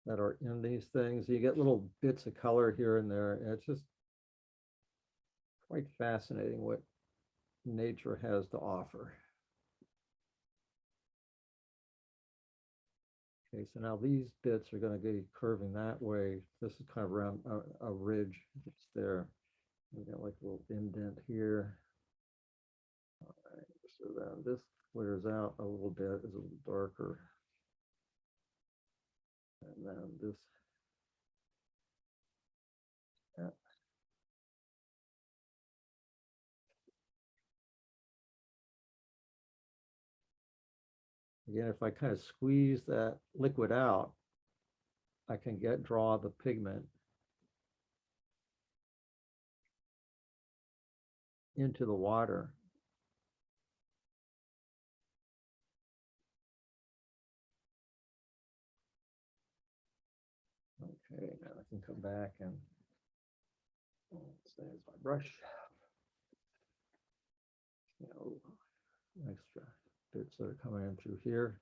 that are in these things. You get little bits of color here and there. And it's just quite fascinating what nature has to offer. Okay, so now these bits are going to be curving that way. This is kind of around a ridge that's there. We got like a little indent here. All right, so then this clears out a little bit, is a little darker. And then this, yeah. Again, if I kind of squeeze that liquid out, I can draw the pigment into the water. Okay, now I can come back and there's my brush. Extra bits that are coming in through here,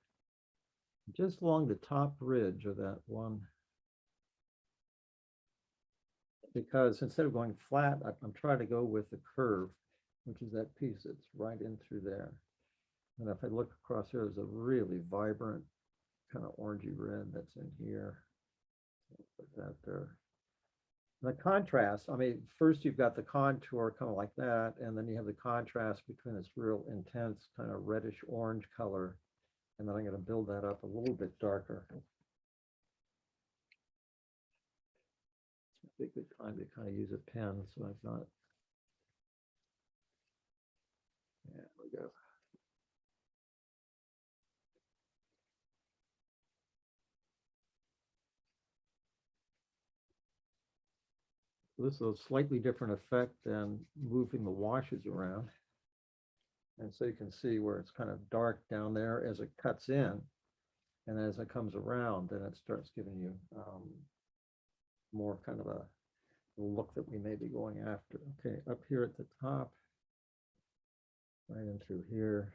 just along the top ridge of that one. Because instead of going flat, I'm trying to go with the curve, which is that piece that's right in through there. And if I look across here, there's a really vibrant kind of orangey red that's in here. Put that there. The contrast, I mean, first you've got the contour kind of like that, and then you have the contrast between this real intense kind of reddish orange color, and then I'm going to build that up a little bit darker. It's a good time to kind of use a pen, so I've not. There we go. This is a slightly different effect than moving the washes around. And so you can see where it's kind of dark down there as it cuts in. And as it comes around, then it starts giving you more kind of a look that we may be going after. Okay, up here at the top, right in through here.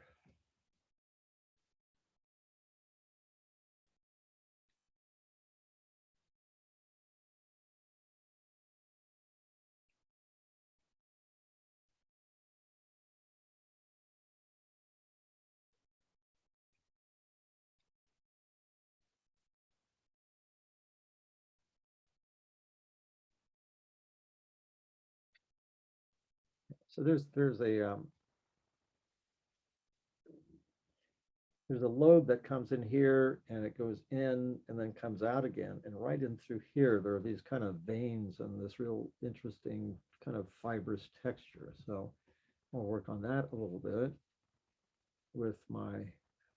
So there's a lobe that comes in here and it goes in and then comes out again. And right in through here, there are these kind of veins and this real interesting kind of fibrous texture. So I'll work on that a little bit with my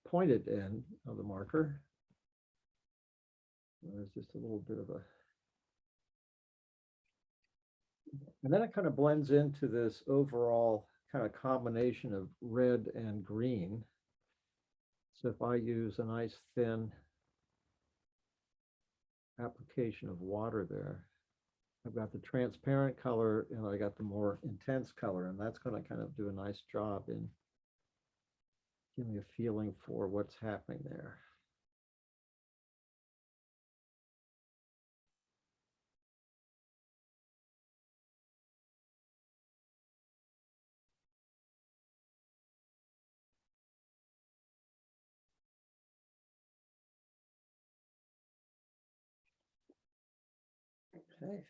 pointed end of the marker. There's just a little bit of a, and then it kind of blends into this overall kind of combination of red and green. So if I use a nice thin application of water there, I've got the transparent color and I got the more intense color, and that's going to kind of do a nice job in giving me a feeling for what's happening there. Okay,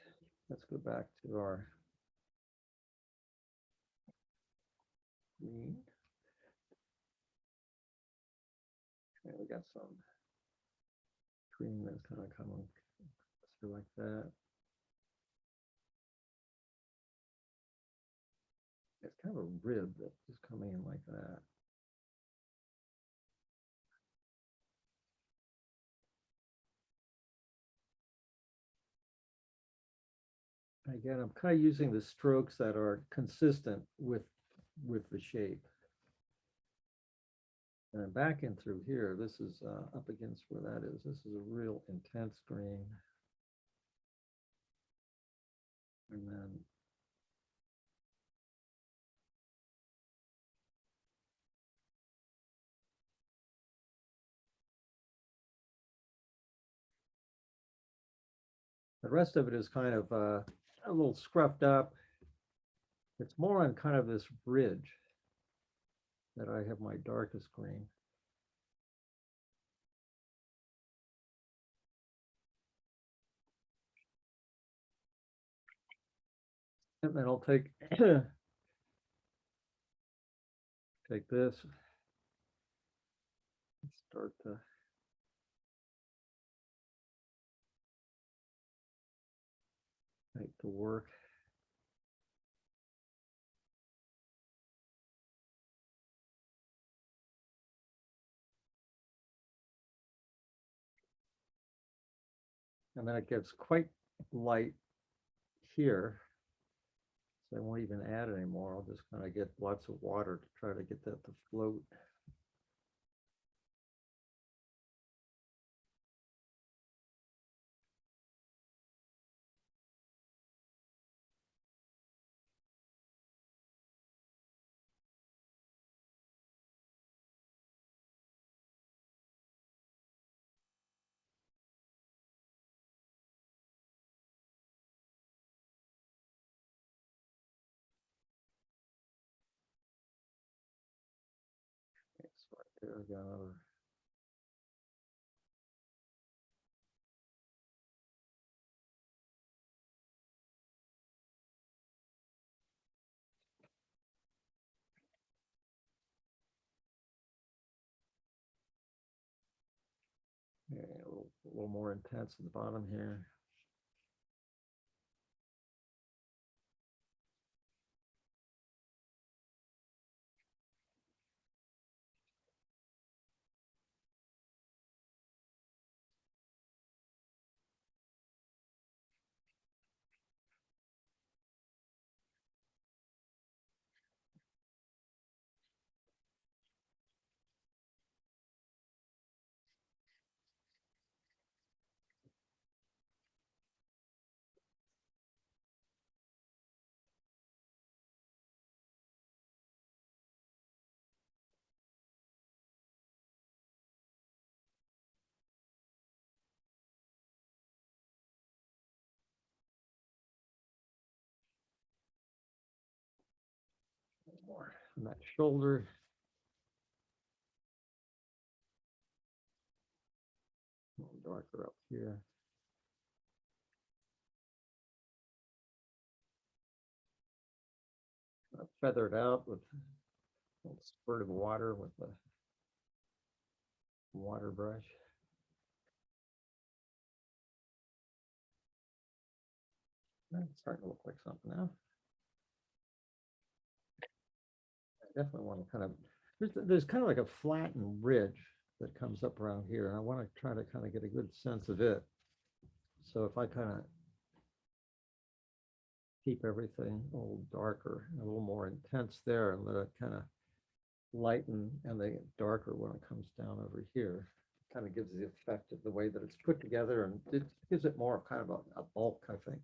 let's go back to our green. Okay, we got some green that's kind of coming through like that. It's kind of a rib that's just coming in like that. Again, I'm kind of using the strokes that are consistent with the shape. And back in through here, this is up against where that is. This is a real intense green. And then the rest of it is kind of a little scruffed up. It's more on kind of this ridge that I have my darkest green. And then I'll take take this and start to make the work. And then it gets quite light here. So I won't even add any more. I'll just kind of get lots of water to try to get that to float. So right there, I got another. Yeah, a little more intense at the bottom here. More on that shoulder. A little darker up here. I'll feather it out with a little spurt of water with the water brush. It's starting to look like something now. I definitely want to kind of, there's kind of like a flattened ridge that comes up around here, and I want to try to kind of get a good sense of it. So if I kind of keep everything a little darker, a little more intense there, and let it kind of lighten and they get darker when it comes down over here, it kind of gives the effect of the way that it's put together, and it gives it more kind of a bulk, I think.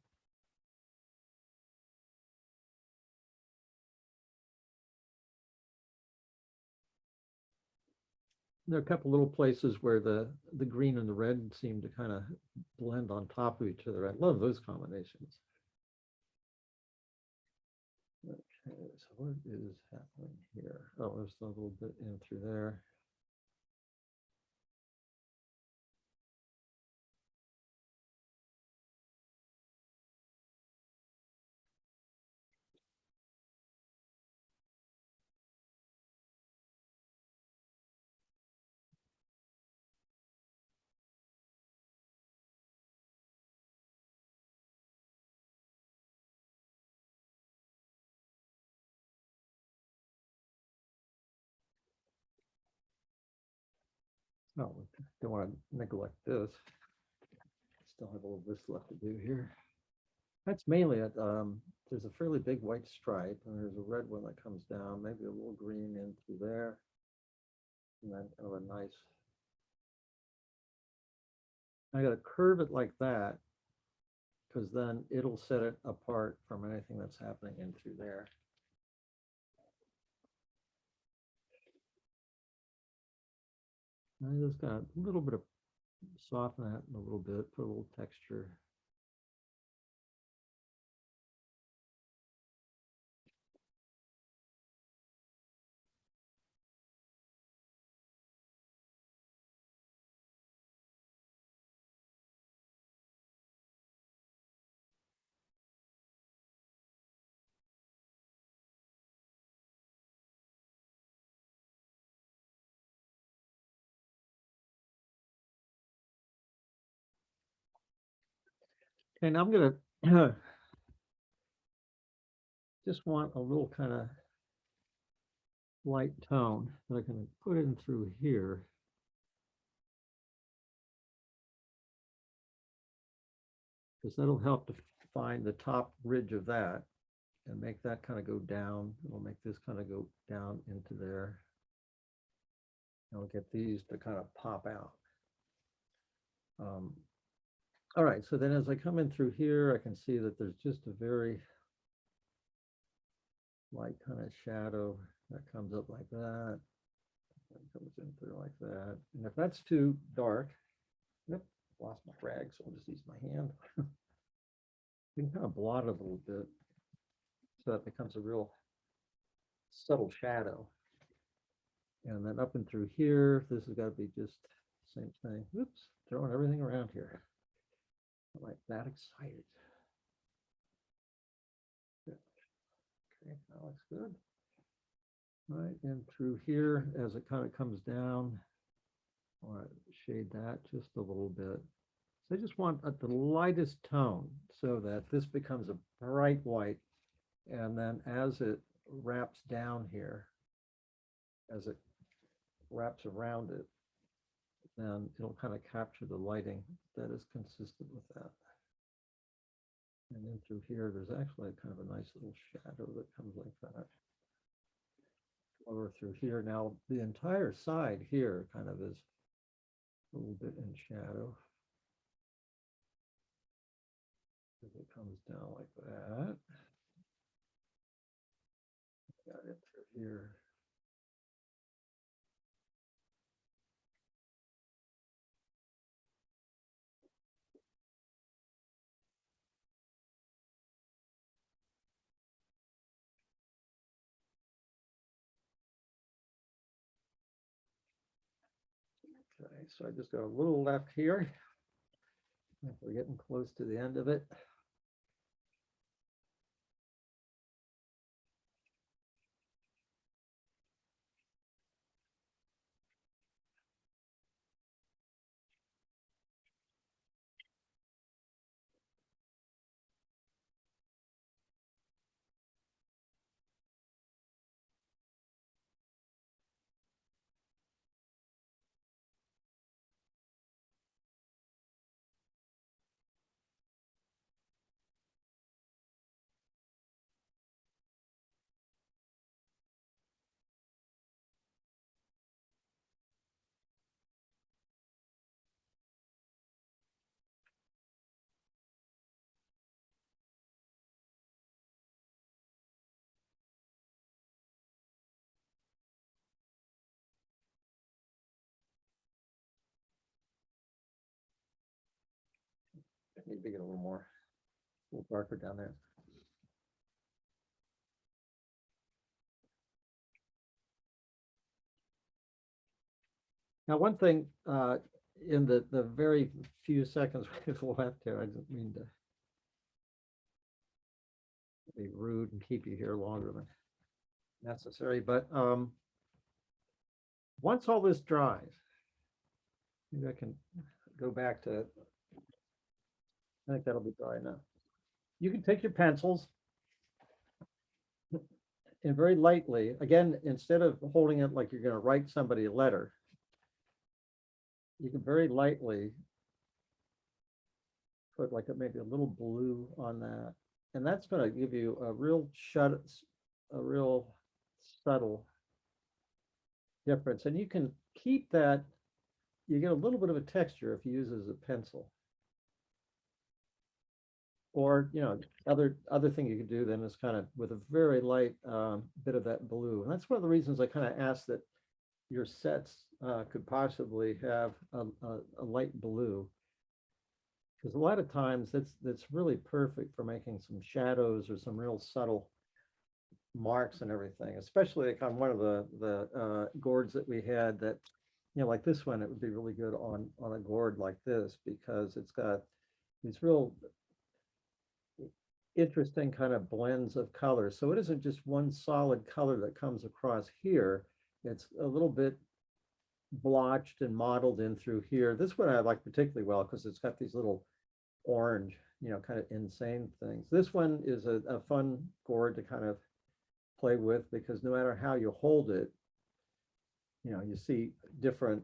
There are a couple little places where the green and the red seem to kind of blend on top of each other. I love those combinations. Okay, so what is happening here? Oh, there's a little bit in through there. Oh, don't want to neglect this. Still have all of this left to do here. That's mainly it. There's a fairly big white stripe, and there's a red one that comes down, maybe a little green in through there, and then a nice. I got to curve it like that, because then it'll set it apart from anything that's happening in through there. I just got a little bit of soften that a little bit, put a little texture. And I'm gonna just want a little kind of light tone that I can put in through here. Because that'll help to find the top ridge of that and make that kind of go down. It'll make this kind of go down into there. And we'll get these to kind of pop out. All right, so then as I come in through here, I can see that there's just a very light kind of shadow that comes up like that. That comes in through like that. And if that's too dark, yep, lost my rag, so I'll just use my hand. You can kind of blot it a little bit so that becomes a real subtle shadow. And then up and through here, this has got to be just the same thing. Oops, throwing everything around here. I'm like that excited. Good. Okay, that looks good. All right, and through here, as it kind of comes down, all right, shade that just a little bit. So I just want the lightest tone so that this becomes a bright white. And then as it wraps down here, as it wraps around it, then it'll kind of capture the lighting that is consistent with that. And then through here, there's actually kind of a nice little shadow that comes like that. Over through here. Now, the entire side here kind of is a little bit in shadow. As it comes down like that. Got it through here. Okay, so I just got a little left here. We're getting close to the end of it. I need to get a little darker down there. Now, one thing in the very few seconds we have left here, I didn't mean to be rude and keep you here longer than necessary, but once all this dries, maybe I can go back to, I think that'll be dry enough. You can take your pencils and very lightly, again, instead of holding it like you're going to write somebody a letter, you can very lightly put like maybe a little blue on that. And that's going to give you a real subtle difference. And you can keep that, you get a little bit of a texture if you use it as a pencil. Or, you know, other thing you could do then is kind of with a very light bit of that blue. And that's one of the reasons I kind of asked that your sets could possibly have a light blue. Because a lot of times that's really perfect for making some shadows or some real subtle marks and everything, especially like on one of the gourds that we had that, you know, like this one, it would be really good on a gourd like this because it's got these real interesting kind of blends of colors. So it isn't just one solid color that comes across here. It's a little bit blotched and mottled in through here. This one I like particularly well because it's got these little orange, you know, kind of insane things. This one is a fun gourd to kind of play with because no matter how you hold it, you know, you see different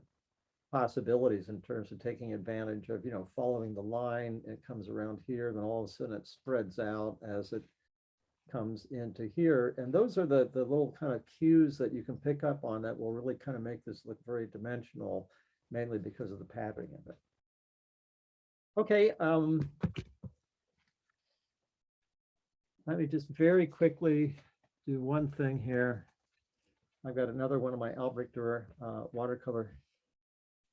possibilities in terms of taking advantage of, you know, following the line. It comes around here, then all of a sudden it spreads out as it comes into here. And those are the little kind of cues that you can pick up on that will really kind of make this look very dimensional, mainly because of the patterning of it. Okay, let me just very quickly do one thing here. I've got another one of my Albrecht Durer watercolor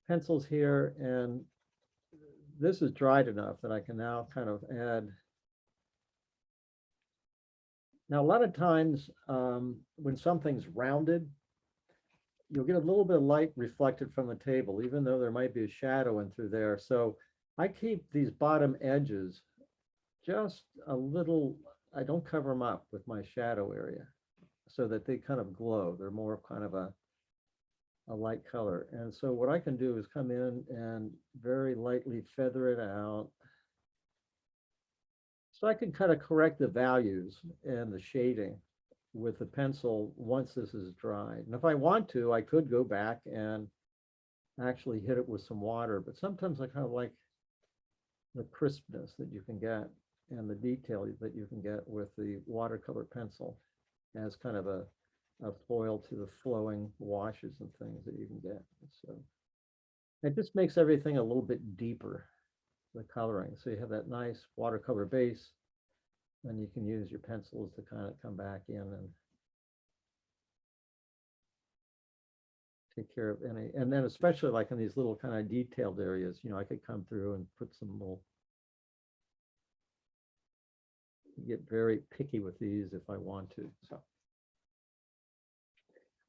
pencils here, and this is dried enough that I can now kind of add. Now, a lot of times when something's rounded, you'll get a little bit of light reflected from the table, even though there might be a shadow in through there. So I keep these bottom edges just a little, I don't cover them up with my shadow area so that they kind of glow. They're more of kind of a light color. And so what I can do is come in and very lightly feather it out. So I can kind of correct the values and the shading with the pencil once this is dried. And if I want to, I could go back and actually hit it with some water, but sometimes I kind of like the crispness that you can get and the detail that you can get with the watercolor pencil as kind of a foil to the flowing washes and things that you can get. So it just makes everything a little bit deeper, the coloring. So you have that nice watercolor base, and you can use your pencils to kind of come back in and take care of any, and then especially like in these little kind of detailed areas, you know, I could come through and put some little, get very picky with these if I want to. So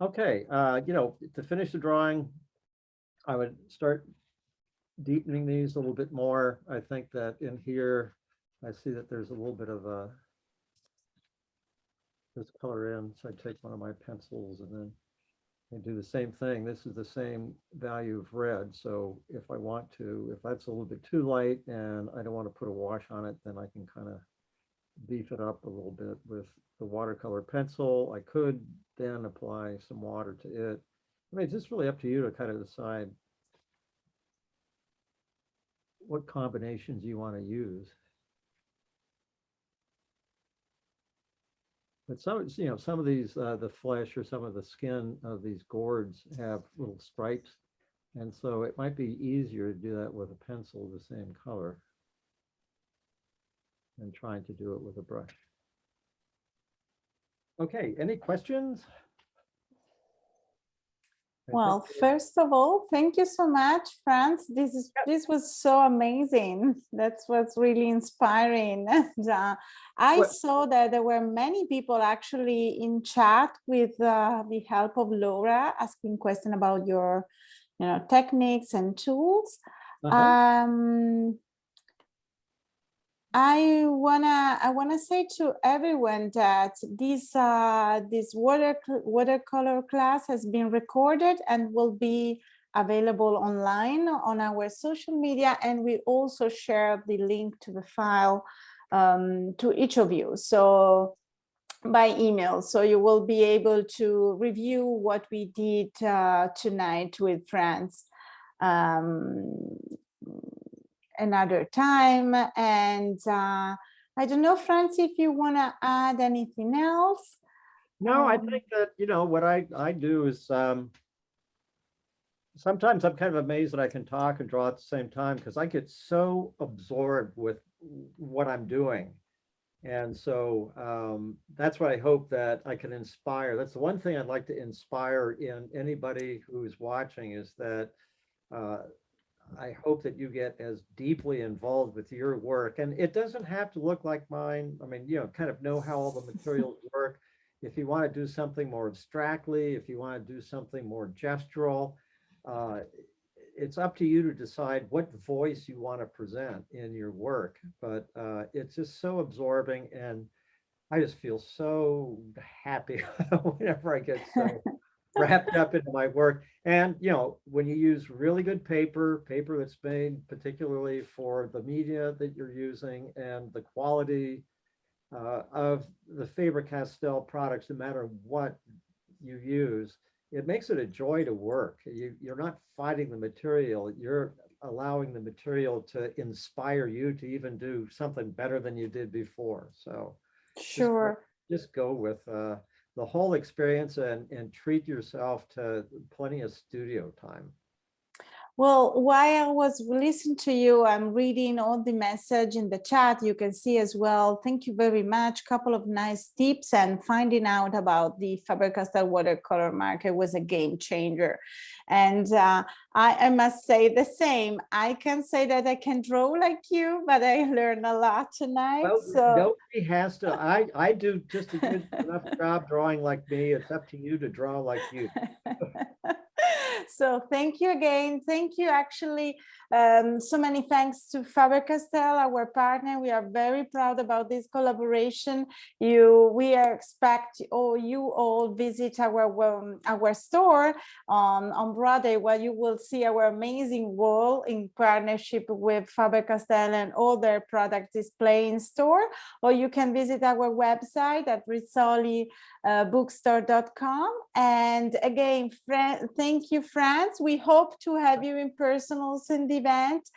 okay, you know, to finish the drawing, I would start deepening these a little bit more. I think that in here, I see that there's a little bit of this color in. So I take one of my pencils and then I do the same thing. This is the same value of red. So if I want to, if that's a little bit too light and I don't want to put a wash on it, then I can kind of beef it up a little bit with the watercolor pencil. I could then apply some water to it. I mean, it's just really up to you to kind of decide what combinations you want to use. But some, you know, some of these, the flesh or some of the skin of these gourds have little stripes. And so it might be easier to do that with a pencil the same color than trying to do it with a brush. Okay, any questions? Well, first of all, thank you so much, Franz. This was so amazing. That's what's really inspiring. And, I saw that there were many people actually in chat with the help of Laura asking questions about your, you know, techniques and tools. I wanna say to everyone that this watercolor class has been recorded and will be available online on our social media, and we also share the link to the file to each of you, so by email, so you will be able to review what we did tonight with Franz. another time. And I don't know, Franz, if you want to add anything else. No, I think that, you know, what I do is sometimes I'm kind of amazed that I can talk and draw at the same time, because I get so absorbed with what I'm doing. And so that's what I hope that I can inspire. That's the one thing I'd like to inspire in anybody who's watching, is that I hope that you get as deeply involved with your work. And it doesn't have to look like mine. I mean, you know, kind of know how all the materials work. If you want to do something more abstractly, if you want to do something more gestural, it's up to you to decide what voice you want to present in your work. But it's just so absorbing, and I just feel so happy whenever I get so wrapped up into my work. And, you know, when you use really good paper that's made particularly for the media that you're using, and the quality of the Faber Castell products, no matter what you use, it makes it a joy to work. You're not fighting the material, you're allowing the material to inspire you to even do something better than you did before. So Sure. just go with the whole experience, and treat yourself to plenty of studio time. Well, while I was listening to you, I'm reading all the message in the chat. You can see as well. Thank you very much. Couple of nice tips, and finding out about the Faber-Castell watercolor marker was a game changer. And I must say the same. I can say that I can draw like you, but I learned a lot tonight. Well, so nobody has to. I do just a good enough job drawing like me. It's up to you to draw like you. So thank you again. Thank you. Actually, so many thanks to Faber Castell, our partner. We are very proud about this collaboration. We expect you all visit our store on Broadway, where you will see our amazing wall in partnership with Faber Castell and all their product display in store. Or you can visit our website at Rizzoli bookstore.com. And again, thank you, Franz. We hope to have you in person also in the event,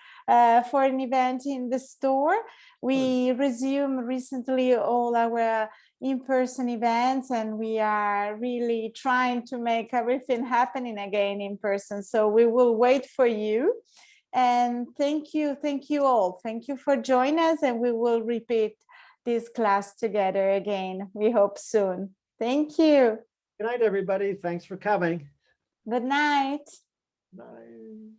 for an event in the store. We resumed recently all our in-person events, and we are really trying to make everything happening again in person. So we will wait for you. And thank you all. Thank you for joining us, and we will repeat this class together again. We hope soon. Thank you. Good night, everybody. Thanks for coming. Good night. Bye.